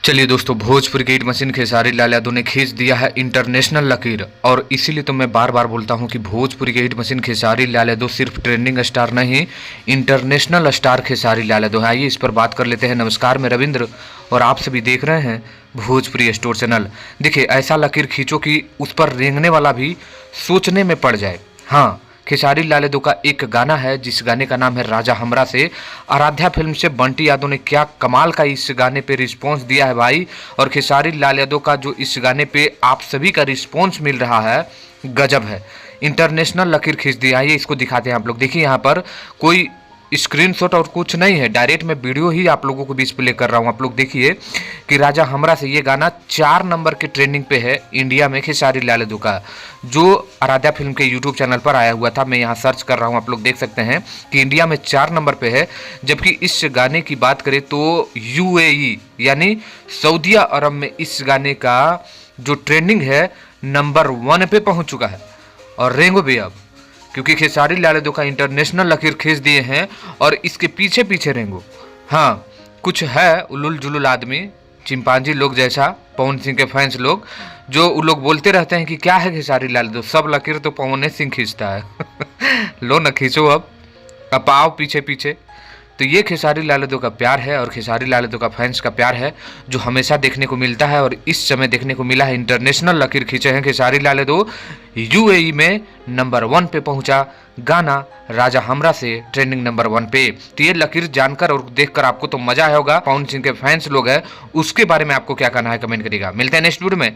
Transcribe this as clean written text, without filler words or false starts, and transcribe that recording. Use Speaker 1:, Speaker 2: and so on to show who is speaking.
Speaker 1: चलिए दोस्तों, भोजपुरी की हिट मशीन खेसारी लाल यादव ने खींच दिया है इंटरनेशनल लकीर। और इसीलिए तो मैं बार बार बोलता हूं कि भोजपुरी की हिट मशीन खेसारी लाल यादव सिर्फ ट्रेंडिंग स्टार नहीं, इंटरनेशनल स्टार खेसारी लाल यादव है। आइए इस पर बात कर लेते हैं। नमस्कार, मैं रविंद्र और आप सभी देख रहे हैं भोजपुरी स्टोर चैनल। देखिए, ऐसा लकीर खींचो कि उस पर रेंगने वाला भी सोचने में पड़ जाए। हाँ, खेसारी लाल यादव का एक गाना है जिस गाने का नाम है राजा हमरा से। आराध्या फिल्म से बंटी यादव ने क्या कमाल का इस गाने पे रिस्पांस दिया है भाई। और खेसारी लाल यादव का जो इस गाने पे आप सभी का रिस्पांस मिल रहा है, गजब है। इंटरनेशनल लकीर खींच दिया है। ये इसको दिखाते हैं आप लोग। देखिए, यहाँ पर कोई स्क्रीनशॉट और कुछ नहीं है, डायरेक्ट मैं वीडियो ही आप लोगों को बीच प्ले कर रहा हूँ। आप लोग देखिए कि राजा हमरा से ये गाना 4 नंबर के ट्रेंडिंग पे है इंडिया में खेसारी लाल यादव का, जो आराध्या फिल्म के यूट्यूब चैनल पर आया हुआ था। मैं यहाँ सर्च कर रहा हूँ, आप लोग देख सकते हैं कि इंडिया में 4 नंबर पे है। जबकि इस गाने की बात करें तो यूएई यानी सऊदी अरब में इस गाने का जो ट्रेंडिंग है नंबर 1 पे पहुँच चुका है। और रेंगो भी अब, क्योंकि खेसारी लाल यादव का इंटरनेशनल लकीर खींच दिए हैं और इसके पीछे पीछे रेंगो। हाँ, कुछ है उलुल जुलुल आदमी, चिंपांजी लोग जैसा, पवन सिंह के फैंस लोग, जो वो लोग बोलते रहते हैं कि क्या है खेसारी लाल यादव, सब लकीर तो पवन सिंह खींचता है। लो न खींचो अब आओ पीछे पीछे। तो ये खेसारी लाल यादव का प्यार है और खेसारी लाल यादव का फैंस का प्यार है, जो हमेशा देखने को मिलता है। और इस समय देखने को मिला है इंटरनेशनल लकीर खींचे हैं खेसारी लाल यादव। यूएई में नंबर 1 पे पहुंचा गाना राजा हमरा से, ट्रेंडिंग नंबर 1 पे। तो ये लकीर जानकर और देखकर आपको तो मजा आया होगा। पवन सिंह के फैंस लोग हैं, उसके बारे में आपको क्या कहना है कमेंट करिएगा। मिलते हैं नेक्स्ट वीडियो में।